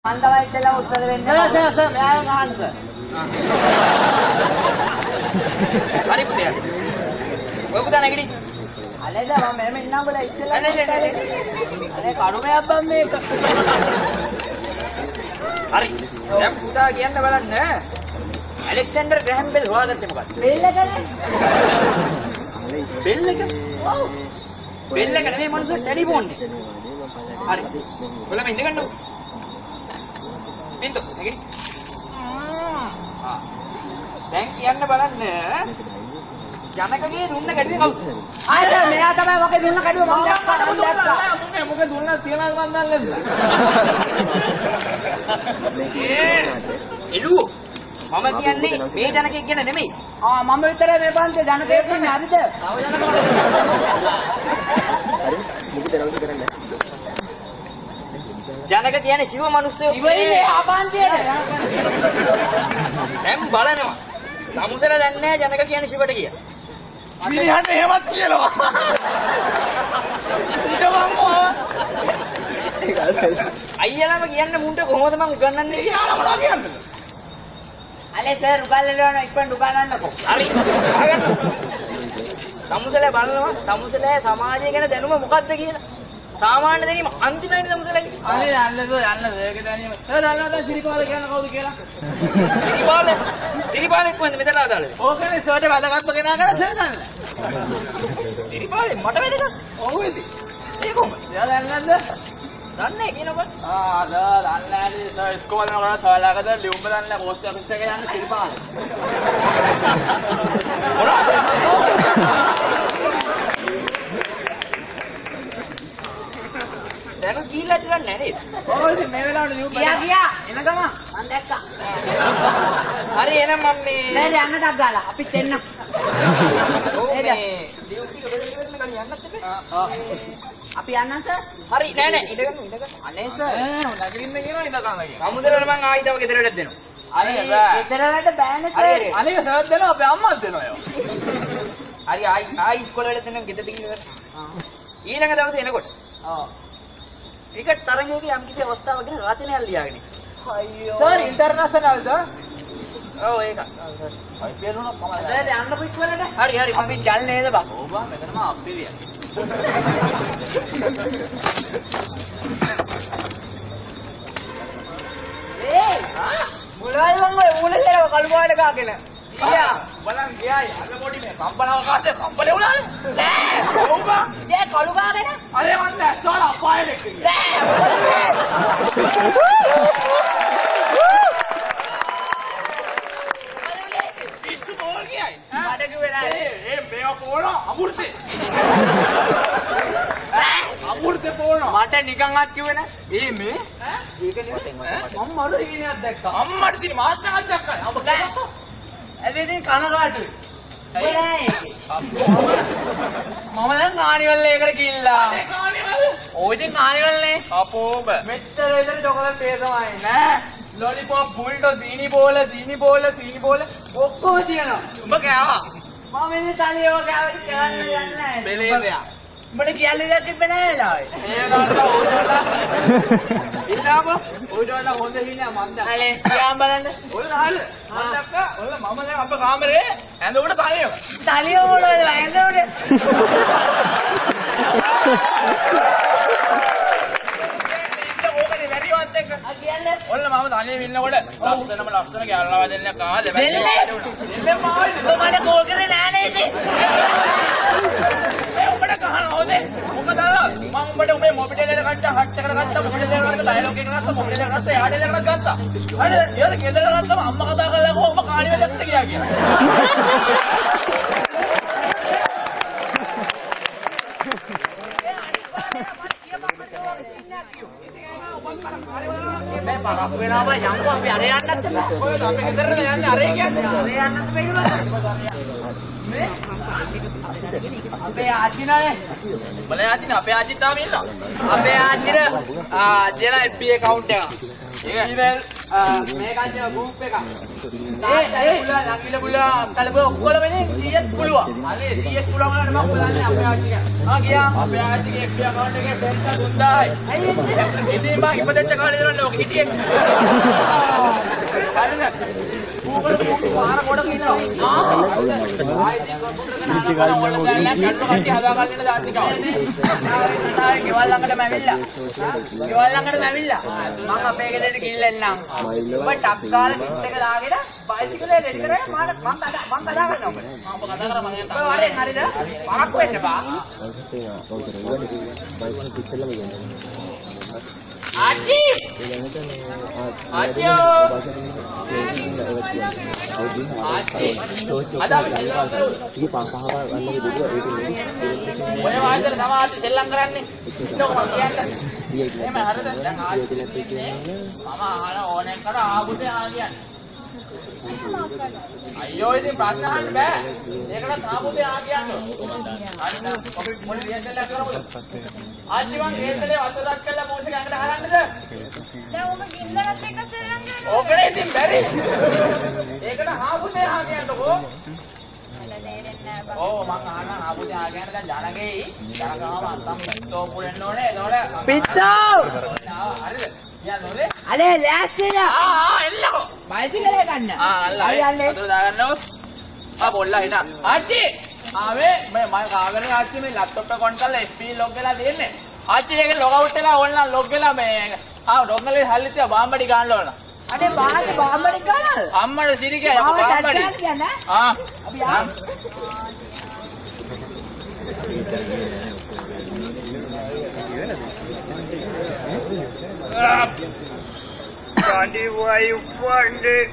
මන්දවයි ඉතලා උත්තර දෙන්න. සර් මෙයාව ගහන්න සර්. හරි පුතේ. ඔය පුතා නැගිටි. අලේද මම මෙහෙම ඉන්නම් බලා ඉතලා. අනේ කරුමයක් බම් මේක. හරි. දැන් පුතා කියන්න බලන්න. ඇලෙක්සැන්ඩර් ග්‍රැහම් බෙල් හොයාගත්තේ මොකක්ද? බෙල් එකනේ. බෙල් එක? ඔව්. බෙල් එක නෙමෙයි මනුස්සයා ටෙලිෆෝන් එක. හරි. ඔයාලා ඉඳ ගන්නකො. බින්දු නැගිටි. දැන් කියන්න බලන්න. ජනකගේ දුන්න ගැටුවේ කවුද? ආයෙත් මෙයා තමයි මොකේ දුන්න ගැටුව මම දැක්කා. මොකද දුන්නා තියනවාද මන් දන්නේ නැහැ. එළුවෝ. මම කියන්නේ මේ ජනකෙක් ගැන නෙමෙයි. මම විතරයි මේ පන්තියේ ජනකයෙක් ඉන්නේ හරිද? ජනක කියන්නේ සිව මිනිස්සු. ඉව ඉන්නේ ආපන්තියේ. දැන් බලනවා. සමුසල දන්නේ නැහැ ජනක කියන්නේ සිවට කියලා. මිනිහට එහෙමත් කියනවා. අයියලාම කියන්න මුන්ට කොහොමද මං උගන්වන්නේ කියලා මොනවා කියන්නේ? අනේ සර් උගල්ලනවා ඉක්මනට උගන්වන්නකෝ. හරි. අහගන්න. සමුසල බලනවා. සමුසල සමාජය ගැන දැනුම මොකද්ද කියලා. සාමාන්‍ය දැනීම අන්තිමයිනේ සමුසලගේ. අනේ යන්නද ඒක දැනීම. ඒක දන්නවද සිරිපාල කියන්නේ කවුද කියලා? සිරිපාලෙක් කොහෙන්ද මෙතන ආදාලද? ඕකනේ සර්ට වැදගත්ම කෙනා කරා සර් දන්න. සිරිපාලෙ මට වැදගත්. ඔව් ඉතින්. ඒ කොහොමද? එයා දන්නද? දන්නේ කියනකොට. දන්නේ නැහැ සර් ඉස්කෝලේ යනවා සාලාකද ලියුම්බ දන්නේ පෝස්ට් ඔෆිස් එකේ යන්නේ සිරිපාල. මොනවද? දැන් ගිහිල්ලා ඉතින් නැහැ නේද? ඔව් ඉතින් මේ වෙලාවට ලියුම්බ ගියා එන ගම මම දැක්කා. හරි එහෙනම් මම මේ නේද යන්නටක් ගාලා අපිත් එන්න. ඔව් මේ ලියුම් ටික බෙදලා කලින් යන්නත් එපා. අපි යන්නම් සර්. හරි නෑ නෑ ඉඳගන්න. අනේ සර්. නගින්න කියනවා ඉඳ ගන්න කියනවා. සමුද්‍රවල මං ආයි තව ගෙදරටත් දෙනවා. අනේ බෑ. ගෙදරට බෑනේ සර්. අනේ සර් දෙනවා අපේ අම්මත් දෙනවා ඒවා. හරි ආයි ඉස්කෝලේට දෙන්නම් ගෙදරට ගිහින් ඊළඟ දවසේ එනකොට ඔව්. ක්‍රිකට් තරගයේදී යම්කිසි අවස්ථාවක ගැන රචනයක් ලියාගෙන ඉන්න. අයියෝ. සර් ඉන්ටර්නැෂනල්ද? ඔව් ඒක. IPL උනත් තමයි. සර් යන්න පිටවලට. හරි හරි අපි ජල් නේද බං? ඔව් බං මෙතනම අප්පිරිය. ඒ මොනවද මං ඔය ඌලේ කළු පාට ගාගෙන. ගියා. බලන් ගියායි අර පොඩි මේ කම්පන අවකාශයේ කම්පලේ උනානේ. නෑ. ඔව් බං. ඒ කළු ගාගෙන. අරේ මන් දැස්සාල අපායෙ දෙක ගියා. ඉස්සු බෝල් ගියායි. මට කිව්වේ නෑ. මේවා පොණ අමුර්තේ. අමුර්තේ පොණ. මට නිකන් අත් කිව්වේ නෑ. මේ ඒක නෙමෙයි. මම මරු හිණයක් දැක්කා. අම්මට සිරි මාස්ටර් එකක් දැක්කා. අඹ දැක්කා. ඇවිදින් කනකාටුයි. ඇයි? මම දැන් කානිවල් එකකට ගිහිල්ලා. ඒ කානිවල. ඔය ඉතින් කානිවල්නේ. අපෝබ. මෙච්චර විතර චොකලට් පේ තමයි. නෑ. ලොලිපොප් බුල්ටෝ සීනි බෝල ඔක්කොම තියෙනවා. උඹ කෑවා. මම ඉතින් තනියම කෑවට කරන්න යන්නේ නැහැ. බෙලේදයා. උඹට කියන්නේ දෙයක් තිබ්බේ නැහැ වෙලාවේ. ඒ ගානට ඉන්නාම ඔය වල හොඳ හිණා මන් දැක්කා. අනේ ගියාම බලන්න. ඔය නහල මන් දැක්කා. ඔය මම දැන් අපේ කාමරේ ඇඳ උඩ තනියම. තනියම මොනවද වැන්දෝනේ. ඕකනේ වැඩිවත් එක්ක. කියන්නේ ඔන්න මම තනියම ඉන්නකොට ලස්සන ගැලනවා දෙන්න කාලේ දෙල්ලේ. දෙල්ලේ මායි මට කෝල් කරේ නෑනේ ඉතින්. ඒ උඹට ගහන හොදේ මොකද මම උඹට උඹේ මොබිටෙල් එක ගත්තා හට් එකට ගත්තා මොබිටෙල් එක ගත්තා ඩයලොග් එක ගත්තා මොබිටෙල් එක ගත්තා යාඩෙල් එකක් ගත්තා හරිද ඊට ගෙදර ගත්තම අම්මා කතා කරලා කොහොම කානිවල් එකට ගියා කියලා මේ පරක් වෙලාව යම්කෝ අපි අර යන්නත් ඔය අපි ගෙදරට යන්නේ අරේ කියන්නේ අර යන්නත් බැරිවද මේ අපේ ආච්චිනේ බලය ආච්චින අපේ ආච්චි තාම ඉන්නවා අපේ ආච්චිලා FB account එක ඊමේල් මේක අද ගෲප් එක. තාත්තට පුළුවන් ලංගිල පුළුවන් කලබ ඔක්කොම ඉන්නේ 100ක් පුළුවන්. අනේ 100ක් පුළුවන් වුණාට මම බලන්නේ අපේ ආච්චිගේ. ගියා. අපේ ආච්චිගේ FB account එකේ පෙන්සා 3000යි. අයියේ ඉතින් මම ඉපදෙච්ච කාලේ ඉඳන් ඔක හිටියේ. හරිද? පාර කොට කියනවා. ආයි ඉච්ච කාලේ මම කට්ටු කට්ටි හදාගන්න දාන්තිකව. ගෙවල් ළඟටම ඇවිල්ලා. ගෙවල් ළඟටම ඇවිල්ලා. මම අපේ ගෙදරට ගිහිල්ලා එන්නම්. ඔබ ටක් ගාලා කිට් එක දාගෙන බයිසිකලේ රෙඩි කරගෙන මම කතා කරනවා. මම කතා කරා මම ඔබ වරෙන් හරිද? පාක්කු වෙන්න බා. ආච්චි! ආච්චි! අද අපි ඔය වාදයට තමයි ආච්චි සෙල්ලම් කරන්නේ. ඉන්නකො මම කියන්නේ. එහෙම හරිද? දැන් ආච්චි මම අහන ඕනෙන් කර ආපුතේ ආ කියන්නේ. අයියෝ ඉතින් ප්‍රශ්න අහන්න බෑ. ඒකට ආපුතේ ආ කියන්නේ. හරිද? අපි මොන රියැක්ෂන් එකක් කරමුද? ආච්චි මං හේතලේ වතුරක් කළා මොකද ගඟට හරන්නද? දැන් ඔබ ගින්නවත් එක සෙල්ලම් කරනවා. ඕකනේ ඉතින් බැරි. ඒකට ආපුතේ ආ කියන්නකෝ. ඕ මං අහන ආපුතේ ආ කියන දැන් ජනගෙයි. ජනගාම අත්තම් පිටෝ පුරෙන්න ඕනේ. එතකොට පිටෝ. හරිද? යන්නෝනේ. අනේ ලෑස්තිලා. එල්ලකෝ. බයිසිකලේ ගන්න. අල්ලා. අතට දාගන්නකො. බොල්ලා හිනා. ආච්චි ආවේ මම කාගෙන ආච්චි මේ ලැප්ටොප් එක ඔන් කරලා FB ලොග් වෙලා දෙන්නේ. ආච්චි එකේ ලොග් අවුට් වෙලා ඕන්ලයින් ලොග් වෙලා මේ ලොග් කරලා හල්ලි තියා බාම්බඩි ගන්න ඕන. අනේ බාම්බඩි ගන්නද? අම්මට සිරිකේ යකෝ බාම්බඩි. අපි ආ. Candy, why you find it?